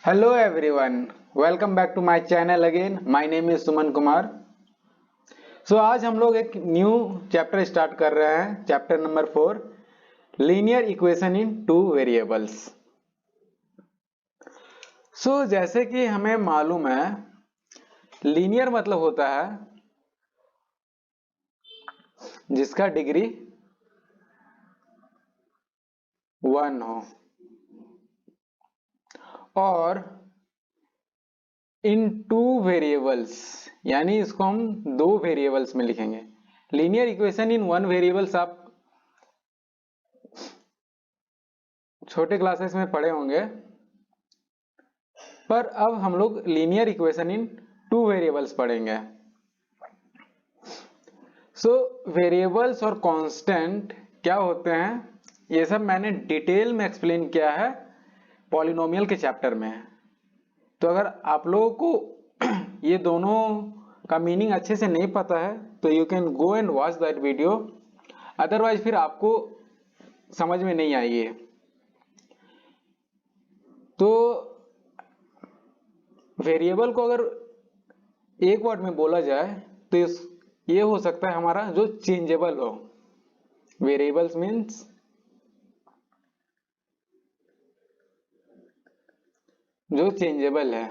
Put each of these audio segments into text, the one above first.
Hello everyone, welcome back to my channel again. My name is Suman Kumar. आज हम लोग एक न्यू चैप्टर स्टार्ट कर रहे हैं, chapter number 4, linear equation in two variables. जैसे कि हमें मालूम है, लीनियर मतलब होता है जिसका डिग्री 1 हो और इन टू वेरिएबल्स, यानी इसको हम दो वेरिएबल्स में लिखेंगे. Linear equation in one variables आप छोटे क्लासेस में पढ़े होंगे, पर अब हम लोग linear equation in two variables पढ़ेंगे. वेरिएबल्स और कांस्टेंट क्या होते हैं, ये सब मैंने डिटेल में एक्सप्लेन किया है पॉलिनोमियल के चैप्टर में. तो अगर आप लोगों को ये दोनों का मीनिंग अच्छे से नहीं पता है तो you can go and watch that video, otherwise फिर आपको समझ में नहीं आएगी. तो वेरिएबल को अगर एक वर्ड में बोला जाए तो ये हो सकता है हमारा जो चेंजेबल हो. वेरिएबल्स मीन्स जो चेंजेबल है,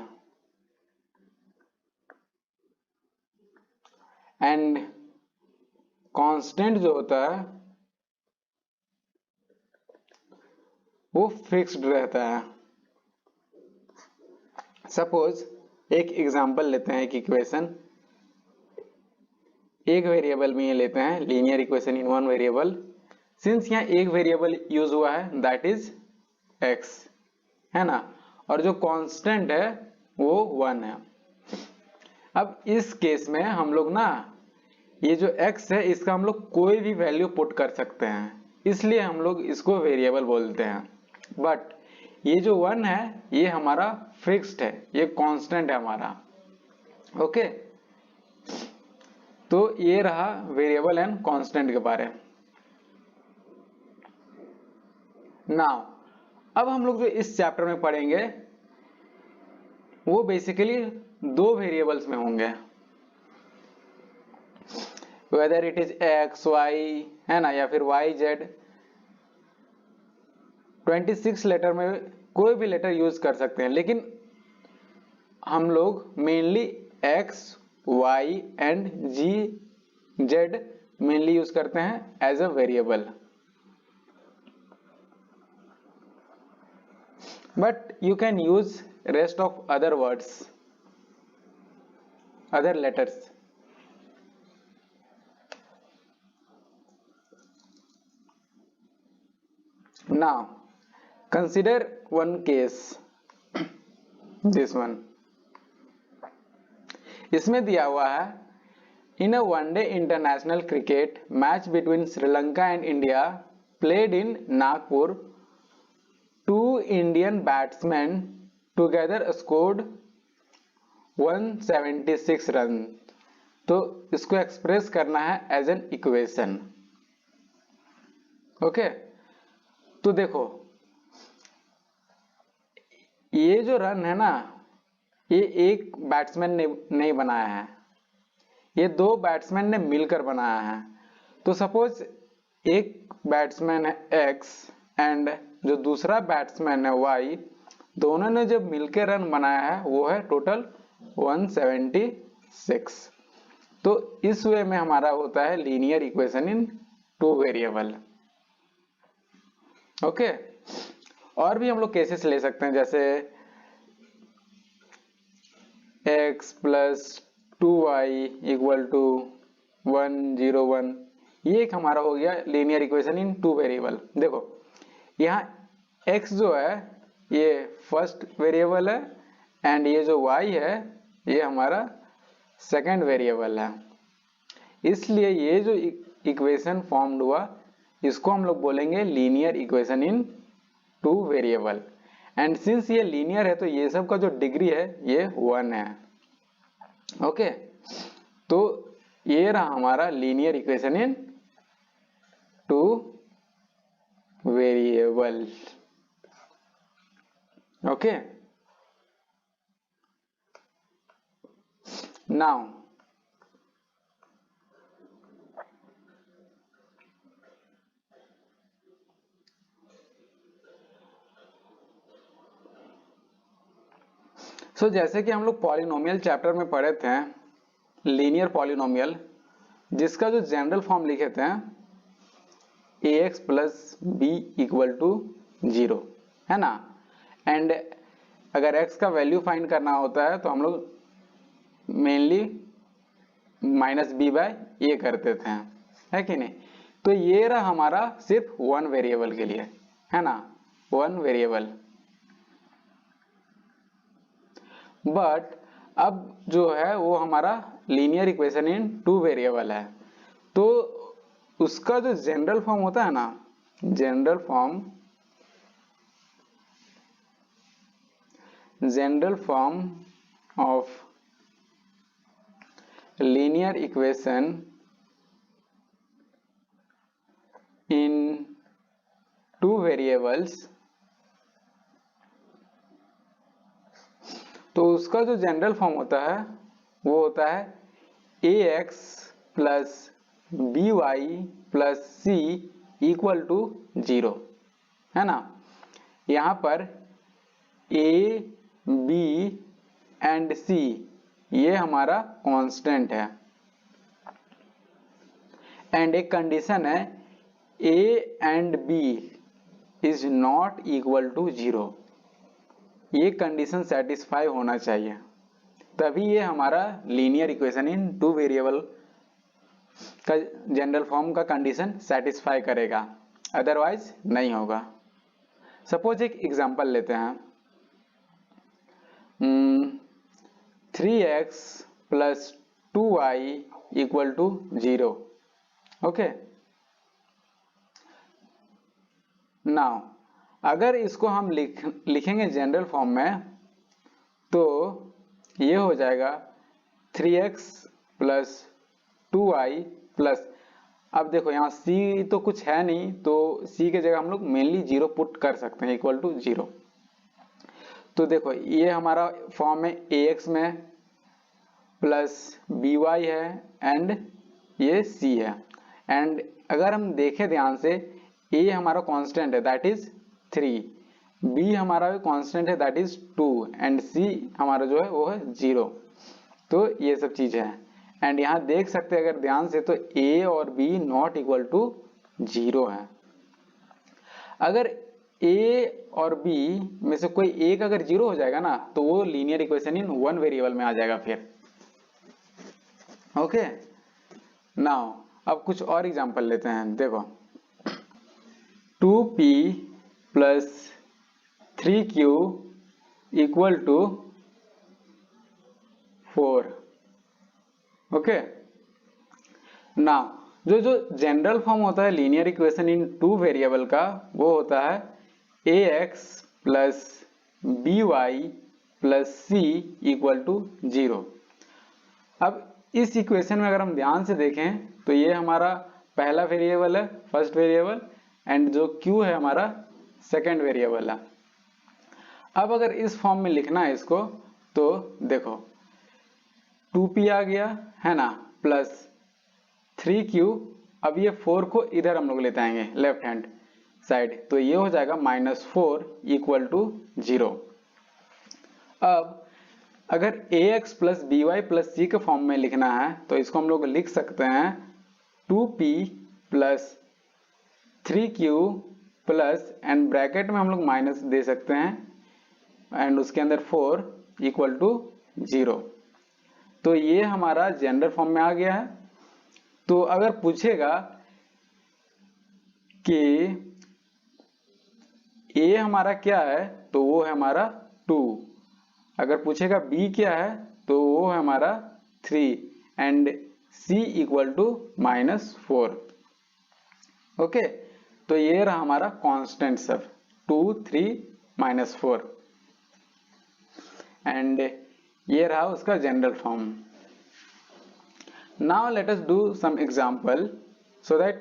एंड कांस्टेंट जो होता है वो फिक्स्ड रहता है. सपोज एक एग्जांपल लेते हैं, एक इक्वेशन एक वेरिएबल में ये लेते हैं, linear equation in one variable. Since यहाँ एक वेरिएबल यूज हुआ है दैट इज x, है ना, और जो कांस्टेंट है वो 1 है. अब इस केस में हम लोग ना ये जो x है इसका हम लोग कोई भी वैल्यू पुट कर सकते हैं, इसलिए हम लोग इसको वेरिएबल बोलते हैं. बट ये जो 1 है ये हमारा फिक्स्ड है, ये कांस्टेंट है हमारा. ओके, तो ये रहा वेरिएबल एंड कांस्टेंट के बारे में. नाउ अब हम लोग जो इस चैप्टर में पढ़ेंगे वो बेसिकली दो वेरिएबल्स में होंगे, whether it is X Y, है ना, या फिर वाई जेड. 26 लेटर में कोई भी लेटर यूज कर सकते हैं, लेकिन हम लोग mainly X Y and G Z mainly use करते हैं as a variable. But you can use rest of other words, other letters. Now consider one case, this one. इसमें दिया हुआ है, in a one day international cricket match between Sri Lanka and India played in Nagpur, two Indian batsmen together scored 176 run. तो इसको express करना है as an equation. Okay, तो देखो ये जो रन है ना, ये एक बैट्समैन ने नहीं बनाया है, ये दो बैट्समैन ने मिलकर बनाया है. तो सपोज एक बैट्समैन है एक्स एंड जो दूसरा बैट्समैन है वाई, दोनों ने जब मिलकर रन बनाया है वो है टोटल 176. तो इस वे में हमारा होता है linear equation in two variable. Okay, और भी हम लोग केसेस ले सकते हैं, जैसे x plus 2y equal to 101. ये एक हमारा हो गया linear equation in two variable. देखो यहाँ x जो है ये फर्स्ट वेरिएबल है एंड ये जो y है ये हमारा सेकंड वेरिएबल है. इसलिए ये जो इक्वेशन फॉर्म्ड हुआ इसको हम लोग बोलेंगे linear equation in two variable. And since ये लीनियर है तो ये सब का जो डिग्री है ये 1 है. ओके, तो ये रहा हमारा linear equation in two variable. Okay, now जैसे कि हम लोग पॉलिनोमियल चैप्टर में पढ़े थे, लीनियर पॉलिनोमियल, जिसका जो जनरल फॉर्म लिखे थे ax plus B equal to 0, है ना। एंड अगर x का वैल्यू फाइंड करना होता है तो हम लोग मेनली माइनस बी बाय ए करते थे, है कि नहीं। तो ये रहा हमारा सिर्फ वन वेरिएबल के लिए, है ना, वन वेरिएबल। बट अब जो है वो हमारा linear equation in two variable है, तो उसका जो जनरल फॉर्म होता है ना, general form of linear equation in two variables, तो उसका जो जनरल फॉर्म होता है वो होता है ax plus B Y plus C equal to 0, है ना। यहाँ पर a, b एंड c ये हमारा कांस्टेंट है, एंड एक कंडीशन है a and b is not equal to 0। ये कंडीशन सेटिस्फाई होना चाहिए, तभी ये हमारा linear equation in two variable का जनरल फॉर्म का कंडीशन सेटिस्फाई करेगा, अदरवाइज नहीं होगा। सपोज एक एग्जांपल लेते हैं, 3x plus 2y equal to 0, okay. Now अगर इसको हम लिखेंगे जनरल फॉर्म में तो ये हो जाएगा 3x प्लस 2y प्लस, अब देखो यहाँ c तो कुछ है नहीं, तो c के जगह हम लोग मेनली 0 पुट कर सकते हैं, इक्वल टू 0। तो देखो ये हमारा फॉर्म में ax में प्लस by है एंड ये c है, एंड अगर हम देखें ध्यान से a हमारा कांस्टेंट है दैट इज 3, b हमारा भी कांस्टेंट है दैट इज 2, एंड c हमारा जो है वो है 0। तो ये सब चीजें हैं, एंड यहाँ देख सकते हैं अगर ध्यान से तो a और b नॉट इक्वल टू 0 है। अगर a और b में से कोई एक अगर 0 हो जाएगा ना तो वो linear equation in one variable में आ जाएगा फिर, ओके। नाउ अब कुछ और एग्जांपल लेते हैं, देखो 2p plus 3q equal to 4, okay. Now जो जनरल फॉर्म होता है linear equation in two variable का वो होता है ax plus by plus c equal to 0। अब इस इक्वेशन में अगर हम ध्यान से देखें तो ये हमारा पहला वेरिएबल है, फर्स्ट वेरिएबल, एंड जो q है हमारा सेकेंड वेरिएबल है। अब अगर इस फॉर्म में लिखना है इसको तो देखो 2p आ गया, है ना, प्लस 3q, अब ये 4 को इधर हम लोग लेते आएंगे लेफ्ट हैंड साइड, तो ये हो जाएगा -4 इक्वल टू 0। अब अगर ax plus by plus c के फॉर्म में लिखना है तो इसको हम लोग लिख सकते हैं 2p plus 3q plus, and bracket में हम लोग माइनस दे सकते हैं एंड उसके अंदर 4 इक्वल टू 0। तो ये हमारा जनरल फॉर्म में आ गया है। तो अगर पूछेगा कि a हमारा क्या है तो वो है हमारा 2, अगर पूछेगा b क्या है तो वो है हमारा 3, and c equal to -4, okay. तो ये रहा हमारा कांस्टेंट सब 2, 3, -4, एंड ये रहा उसका general form. Now let us do some example so that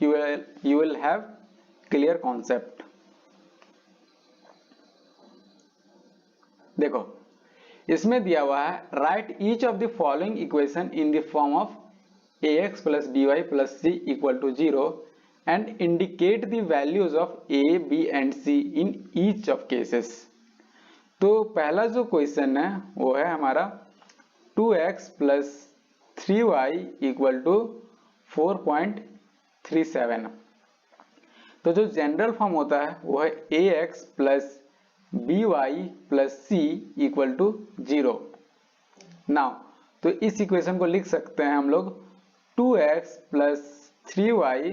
you will have clear concept. देखो इसमें दिया हुआ है right each of the following equation in the form of ax plus by plus c equal to 0 and indicate the values of a, b and c in each of cases। तो पहला जो question है वो है हमारा 2x plus 3y equal to 4.37। तो जो general form होता है वो है ax plus by plus c equal to 0। Now तो इस इक्वेशन को लिख सकते हैं हम लोग 2x plus 3y।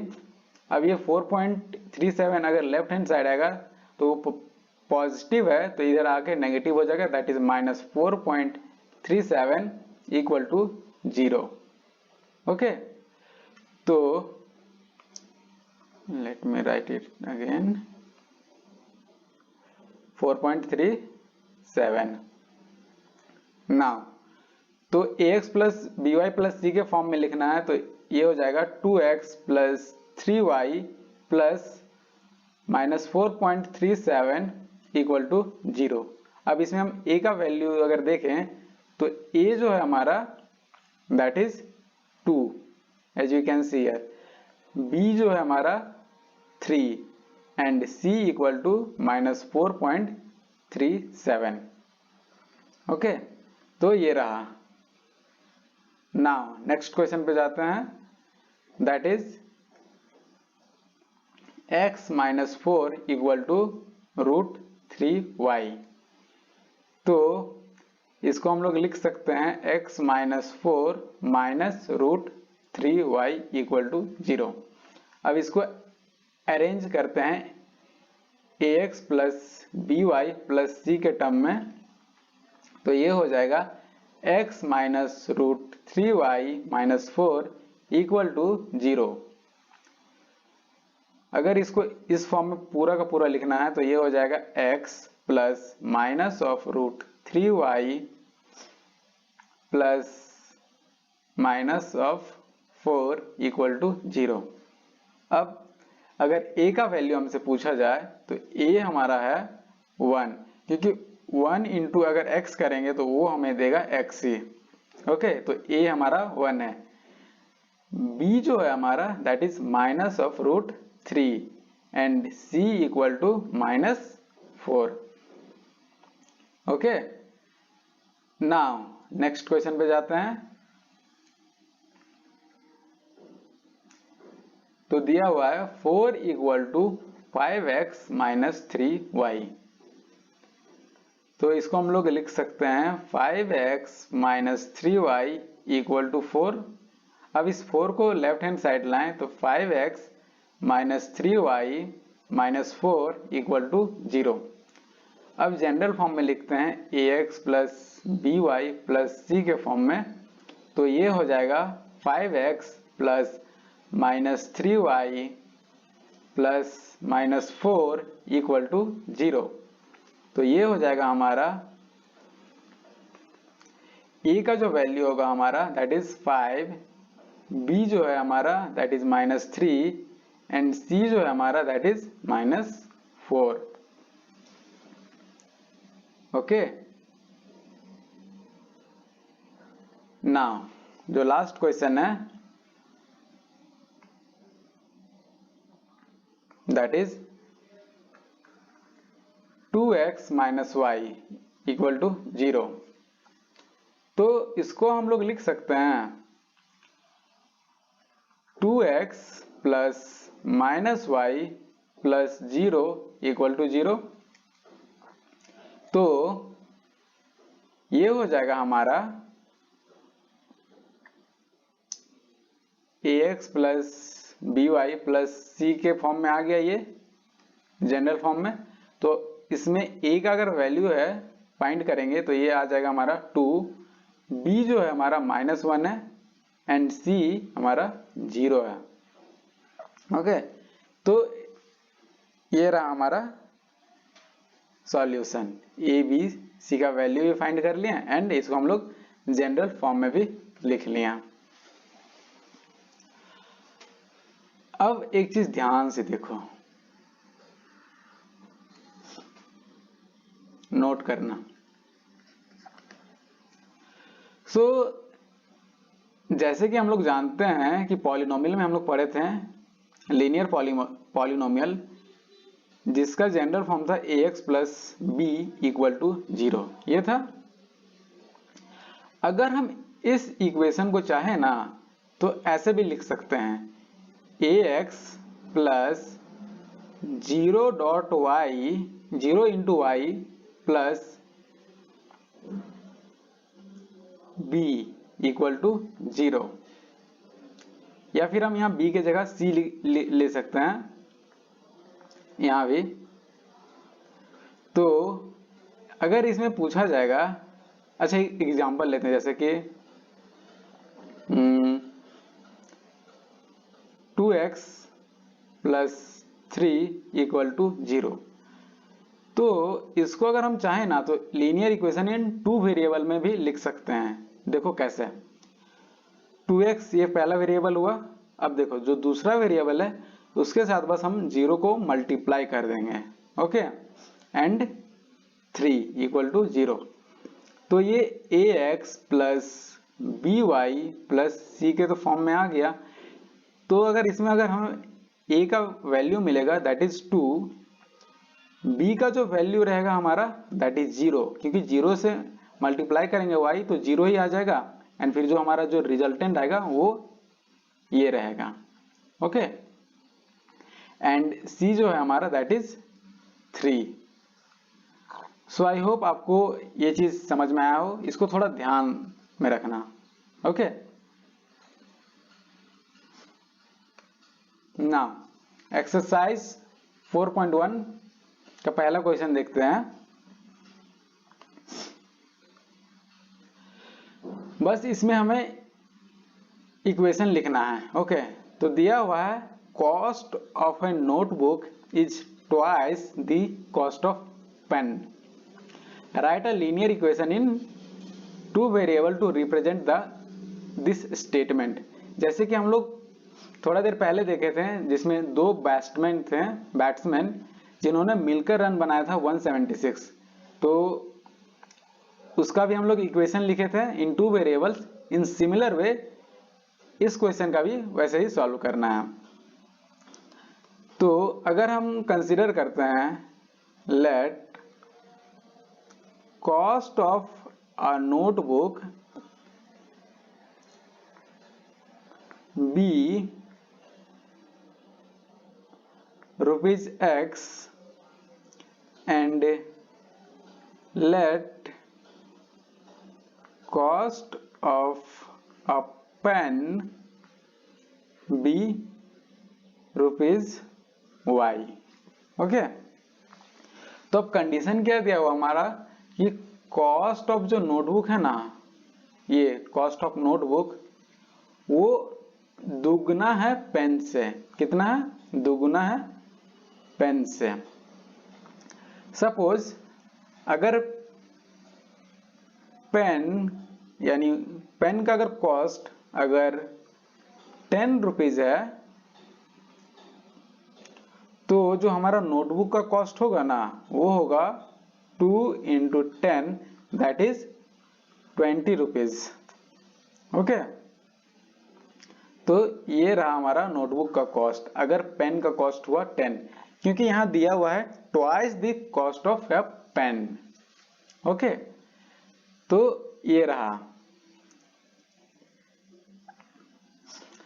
अब ये 4.37 अगर लेफ्ट हैंड साइड आएगा तो पॉजिटिव है तो इधर आके नेगेटिव हो जाएगा, that is -4.37 equal to 0। Okay, तो let me write it again 4.37। Now तो ax plus by plus c के फॉर्म में लिखना है तो ये हो जाएगा 2x plus 3y plus -4.37 equal to 0। अब इसमें हम a का वैल्यू अगर देखें तो a जो है हमारा that is 2 as you can see here, b जो है हमारा 3 and c equal to -4.37। Okay, तो ये रहा। नाउ नेक्स्ट क्वेश्चन पे जाते हैं, that is x minus 4 equal to √3y। तो इसको हम लोग लिख सकते हैं x minus 4 minus √3y equal to 0। अब इसको अरेंज करते हैं ax plus by plus c के टर्म में, तो ये हो जाएगा x minus √3y minus 4 equal to 0। अगर इसको इस फॉर्म में पूरा का पूरा लिखना है तो ये हो जाएगा x plus minus of √3y plus minus of 4 equal to 0। अब अगर a का वैल्यू हमसे पूछा जाए तो a हमारा है 1, क्योंकि 1 इंटू अगर x करेंगे तो वो हमें देगा x ही। ओके, तो a हमारा 1 है। b जो है हमारा that is minus of √3 and c equal to -4। Okay, now next question पे जाते हैं। तो दिया हुआ है 4 equal to 5x minus 3y। तो इसको हम लोग लिख सकते हैं 5x minus 3y equal to 4। अब इस 4 को लेफ्ट हैंड साइड लाएं तो 5x minus 3y minus 4 equal to 0। अब जनरल फॉर्म में लिखते हैं ax plus by plus c के फॉर्म में, तो ये हो जाएगा 5x plus minus 3y plus minus 4 equal to 0। तो ये हो जाएगा हमारा a का जो वैल्यू होगा हमारा दैट इज 5, b जो है हमारा दैट इज -3 एंड c जो है हमारा दैट इज -4। ओके, नाउ जो लास्ट क्वेश्चन है that is 2x minus Y equal to 0। तो इसको हम लोग लिख सकते हैं 2x plus minus Y plus 0 equal to 0। तो ये हो जाएगा हमारा ax plus by plus c के फॉर्म में आ गया ये जनरल फॉर्म में। तो इसमें a का अगर वैल्यू है फाइंड करेंगे तो ये आ जाएगा हमारा 2, b जो है हमारा -1 है एंड c हमारा 0 है। ओके, तो ये रहा हमारा सॉल्यूशन। a b c का वैल्यू भी फाइंड कर लिया एंड इसको हम लोग जनरल फॉर्म में भी लिख लिया। अब एक चीज ध्यान से देखो, नोट करना। सो जैसे कि हम लोग जानते हैं कि पॉलिनोमियल में हम लोग पढ़े थे लीनियर पॉलिनोमियल जिसका जनरल फॉर्म था ax plus B equal to 0, ये था। अगर हम इस इक्वेशन को चाहें ना तो ऐसे भी लिख सकते हैं ax plus 0 into Y plus b equal to 0, या फिर हम यहाँ b के जगह c ले सकते हैं यहाँ भी। तो अगर इसमें पूछा जाएगा, अच्छा एग्जांपल लेते हैं जैसे कि 2x प्लस 3 इक्वल टू 0, तो इसको अगर हम चाहें ना तो लीनियर इक्वेशन इन 2 वेरिएबल में भी लिख सकते हैं। देखो कैसे, 2x ये पहला वेरिएबल हुआ, अब देखो जो दूसरा वेरिएबल है उसके साथ बस हम 0 को मल्टीप्लाई कर देंगे, ओके, एंड 3 इक्वल टू 0। तो ये ax plus by plus c के तो फॉर्म में आ गया। तो अगर इसमें अगर हम a का वैल्यू मिलेगा दैट इज 2, b का जो वैल्यू रहेगा हमारा दैट इज 0, क्योंकि 0 से मल्टीप्लाई करेंगे y तो 0 ही आ जाएगा, एंड फिर जो हमारा जो रिजल्टेंट आएगा वो ये रहेगा, ओके, एंड c जो है हमारा that is 3। So I hope आपको ये चीज समझ में आया हो, इसको थोड़ा ध्यान में रखना, ओके। नाउ एक्सरसाइज 4.1 का पहला क्वेश्चन देखते हैं। बस इसमें हमें इक्वेशन लिखना है, ओके। तो दिया हुआ है cost of a notebook is twice the cost of pen, right a linear equation in 2 variable to represent this statement. जैसे कि हम लोग थोड़ा देर पहले देखे थे जिसमें 2 बैट्समैन जिन्होंने मिलकर रन बनाया था 176, तो उसका भी हम लोग इक्वेशन लिखे थे इन 2 वेरिएबल्स। इन सिमिलर वे इस क्वेश्चन का भी वैसे ही सॉल्व करना है। तो अगर हम कंसीडर करते हैं let cost of a notebook be rupees x and let cost of a pen be rupees y, okay. तो अब कंडीशन क्या दिया हुआ हमारा कि कॉस्ट ऑफ जो नोटबुक है ना, ये कॉस्ट ऑफ नोटबुक वो दुगना है पेन से। कितना है? दुगना है पेन से। सपोज अगर पेन यानी पेन का अगर कॉस्ट अगर 10 रुपीज है, तो जो हमारा नोटबुक का कॉस्ट होगा ना वो होगा 2 into 10 that is 20 rupees, okay. तो ये रहा हमारा नोटबुक का कॉस्ट अगर पेन का कॉस्ट हुआ 10, क्योंकि यहां दिया हुआ है twice the cost of a pen, okay. तो ये रहा।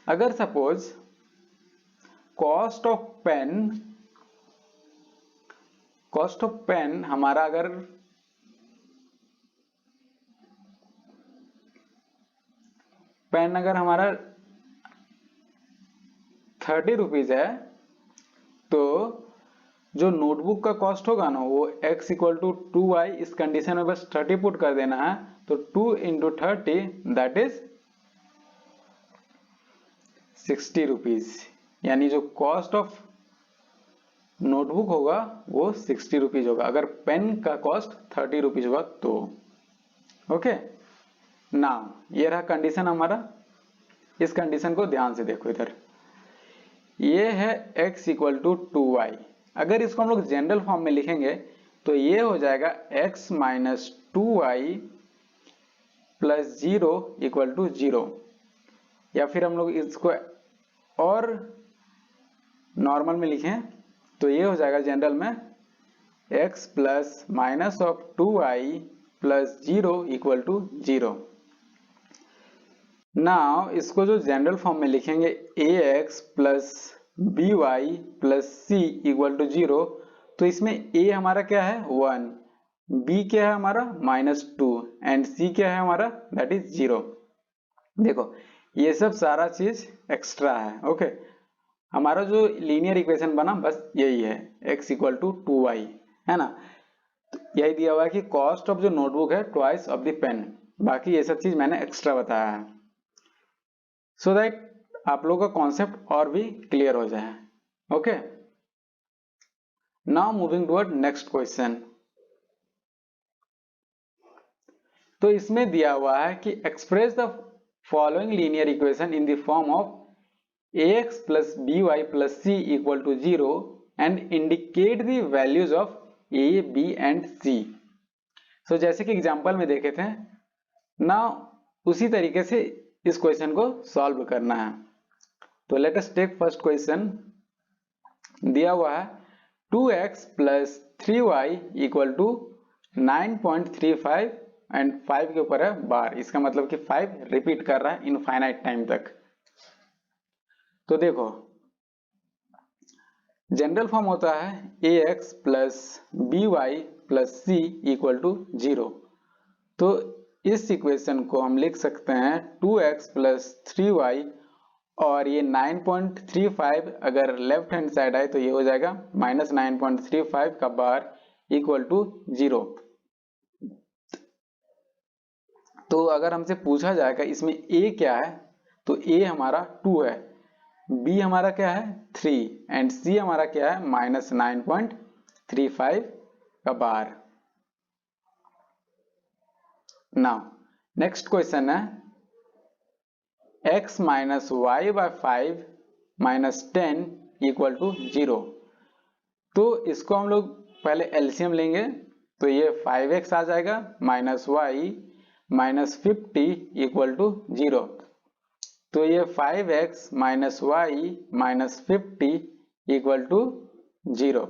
अगर सपोज कॉस्ट ऑफ पेन हमारा अगर पेन अगर हमारा 30 रुपीज है, तो जो नोटबुक का कॉस्ट होगा ना वो x इक्वल टू 2y, इस कंडीशन में बस 30 पुट कर देना है, तो 2 इंटू 30 दैट इज 60 रुपीज, यानी जो कॉस्ट ऑफ नोटबुक होगा वो 60 रुपीज होगा अगर पेन का कॉस्ट 30 रुपीज होगा तो, ओके। नाउ ये रहा कंडीशन हमारा। इस कंडीशन को ध्यान से देखो, इधर ये है x इक्वल टू 2y। अगर इसको हम लोग जनरल फॉर्म में लिखेंगे तो ये हो जाएगा x minus 2y plus 0 equal to 0, या फिर हम लोग इसको और नॉर्मल में लिखें तो ये हो जाएगा जनरल में x plus minus of 2y plus 0 equal to 0। Now इसको जो जनरल फॉर्म में लिखेंगे ax plus by plus c equal to 0, तो इसमें a हमारा क्या है 1, b क्या है हमारा -2 एंड c क्या है हमारा दैट इज 0। देखो ये सब सारा चीज एक्स्ट्रा है। ओके, हमारा जो लीनियर इक्वेशन बना बस यही है, x इक्वल टू 2y, है ना। तो यही दिया हुआ है कि कॉस्ट ऑफ जो नोटबुक है ट्वाइस ऑफ द पेन, बाकी ये सब चीज मैंने एक्स्ट्रा बताया है सो दैट आप लोगों का कॉन्सेप्ट और भी क्लियर हो जाए। Okay, now moving toward next question. तो इसमें दिया हुआ है कि express the following linear equation in the form of ax plus by plus c equal to 0 and indicate the values of a, b and c। so जैसे कि example में देखे थे ना, उसी तरीके से इस क्वेश्चन को सॉल्व करना है। तो let us take first question. दिया हुआ है 2x plus 3y equal to 9.35 and 5 के ऊपर है बार, इसका मतलब कि 5 रिपीट कर रहा है इनफाइनाइट टाइम तक। तो देखो जनरल फॉर्म होता है ax plus by plus c equal to 0। तो इस इक्वेशन को हम लिख सकते हैं 2x प्लस 3y, और ये 9.35 अगर लेफ्ट हैंड साइड आए तो ये हो जाएगा -9.35 का बार इक्वल टू 0। तो अगर हमसे पूछा जाएगा इसमें a क्या है, तो a हमारा 2 है, b हमारा क्या है 3 एंड c हमारा क्या है -9.35 का बार। नाउ नेक्स्ट क्वेश्चन है x minus Y by 5 minus 10 equal to 0। तो इसको हम लोग पहले एलसीएम लेंगे, तो ये 5x आ जाएगा minus Y minus 50 equal to 0। तो ये 5x minus Y minus 50 equal to 0।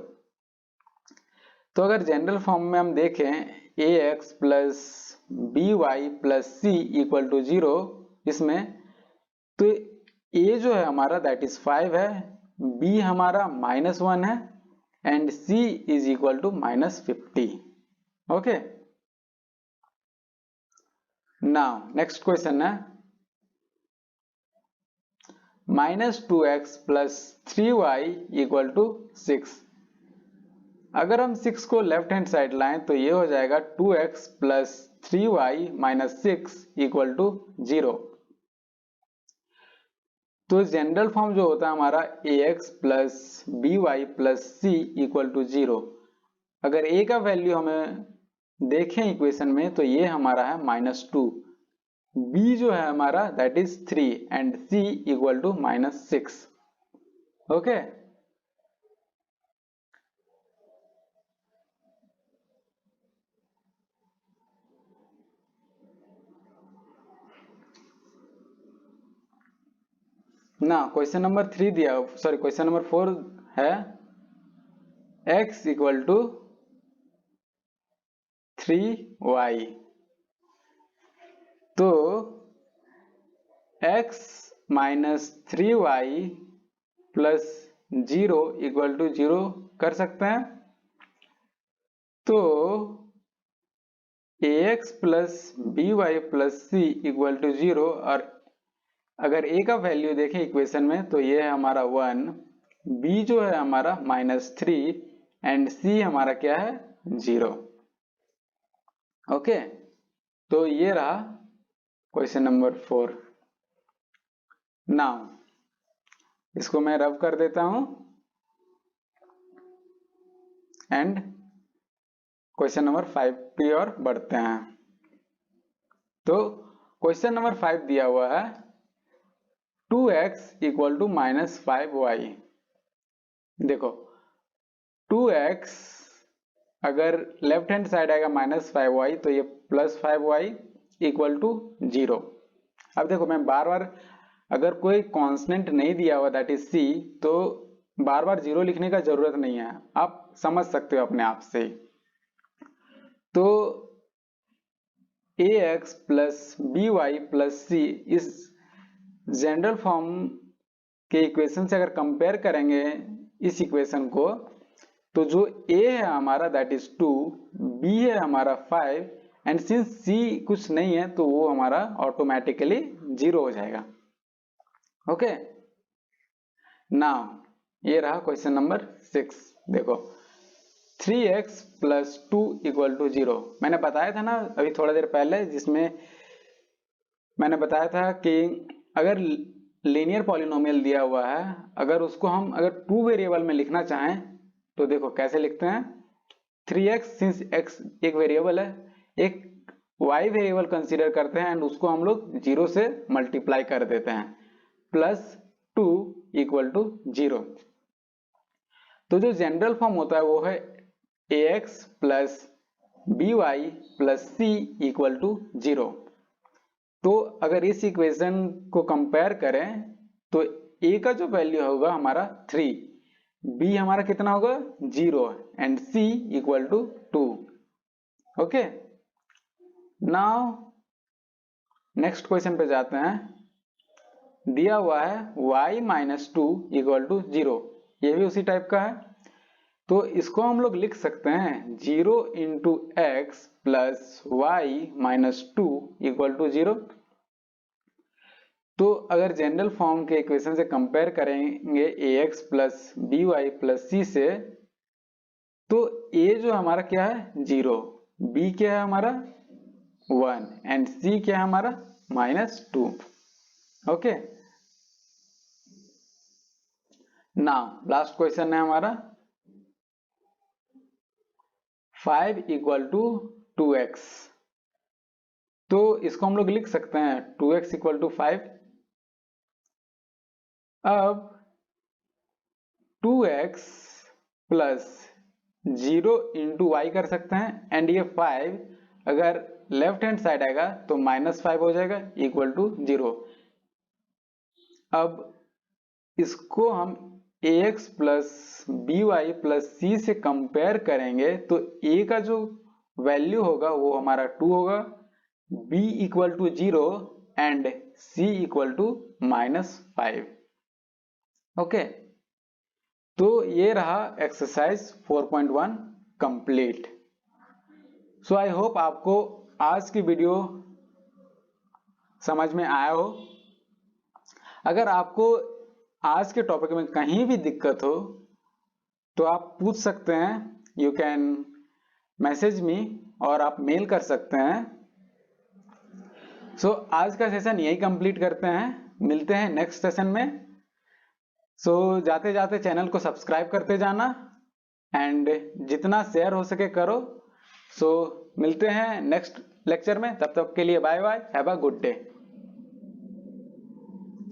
तो अगर जनरल फॉर्म में हम देखें ax plus by plus c equal to 0 इसमें, तो a जो है हमारा दैट इज 5 है, b हमारा -1 है and c is equal to -50। Okay, now next question है -2x plus 3y equal to 6। अगर हम 6 को लेफ्ट हैंड साइड लाएं तो ये हो जाएगा 2x plus 3y minus 6 equal to 0। तो जनरल फॉर्म जो होता है हमारा ax plus by plus c equal to 0। अगर a का वैल्यू हमें देखें इक्वेशन में तो ये हमारा है -2, b जो है हमारा that is 3 and c equal to -6। Okay, ना क्वेश्चन नंबर 3 दिया, सॉरी क्वेश्चन नंबर 4 है x इक्वल टू 3y। तो x minus 3y plus 0 equal to 0 कर सकते हैं। तो ax plus by plus c equal to 0, और अगर a का वैल्यू देखें इक्वेशन में तो ये है हमारा 1, b जो है हमारा -3 एंड c हमारा क्या है 0। ओके, तो ये रहा क्वेश्चन नंबर 4। नाउ इसको मैं रब कर देता हूं एंड क्वेश्चन नंबर 5 की ओर बढ़ते हैं। तो क्वेश्चन नंबर 5 दिया हुआ है 2x इक्वल टू -5y। देखो 2x अगर लेफ्ट हैंड साइड आएगा -5y तो ये +5y इक्वल टू 0। अब देखो मैं बार बार अगर कोई कांस्टेंट नहीं दिया हुआ दैट इज c, तो बार बार 0 लिखने का जरूरत नहीं है, आप समझ सकते हो अपने आप से। तो ax plus by plus c इस जनरल फॉर्म के इक्वेशन से अगर कंपेयर करेंगे इस इक्वेशन को, तो जो a है हमारा दैट इज 2, b है हमारा 5, एंड सिंस c कुछ नहीं है तो वो हमारा ऑटोमेटिकली 0 हो जाएगा। ओके, नाउ ये रहा क्वेश्चन नंबर 6। देखो 3x प्लस 2 इक्वल टू 0, मैंने बताया था ना अभी थोड़ा देर पहले, जिसमें मैंने बताया था कि अगर लीनियर पॉलिनोमियल दिया हुआ है, अगर उसको हम अगर 2 वेरिएबल में लिखना चाहें तो देखो कैसे लिखते हैं। 3x सिंस x एक वेरिएबल है, एक y वेरिएबल कंसीडर करते हैं एंड उसको हम लोग 0 से मल्टीप्लाई कर देते हैं, प्लस 2 इक्वल टू 0। तो जो जनरल फॉर्म होता है वो है ax plus by plus c equal to 0। तो अगर इस इक्वेशन को कंपेयर करें तो a का जो वैल्यू होगा हमारा 3, b हमारा कितना होगा 0 and c equal to 2। Okay, now next question पे जाते हैं। दिया हुआ है y माइनस 2 इक्वल टू 0, ये भी उसी टाइप का है। तो इसको हम लोग लिख सकते हैं 0 into X plus Y minus 2 equal to 0। तो अगर जनरल फॉर्म के इक्वेशन से कंपेयर करेंगे ax plus by plus c से, तो a जो हमारा क्या है 0, b क्या है हमारा 1 एंड c क्या है हमारा minus 2। Okay, now last question है हमारा 5 इक्वल टू 2x। तो इसको हम लोग लिख सकते हैं 2x इक्वल टू 5। अब 2x प्लस 0 इंटू वाई कर सकते हैं एंड ये 5 अगर लेफ्ट हैंड साइड आएगा तो -5 हो जाएगा इक्वल टू 0। अब इसको हम ax plus by plus c से कंपेयर करेंगे तो a का जो वैल्यू होगा वो हमारा 2 होगा, b equal to 0 and c equal to -5। Okay, तो ये रहा exercise 4.1 complete. So I hope आपको आज की वीडियो समझ में आया हो। अगर आपको आज के टॉपिक में कहीं भी दिक्कत हो तो आप पूछ सकते हैं, यू कैन मैसेज मी, और आप मेल कर सकते हैं। सो आज का सेशन यही कंप्लीट करते हैं, मिलते हैं नेक्स्ट सेशन में। सो जाते जाते चैनल को सब्सक्राइब करते जाना एंड जितना शेयर हो सके करो। सो मिलते हैं नेक्स्ट लेक्चर में, तब तक के लिए bye bye, have a good day.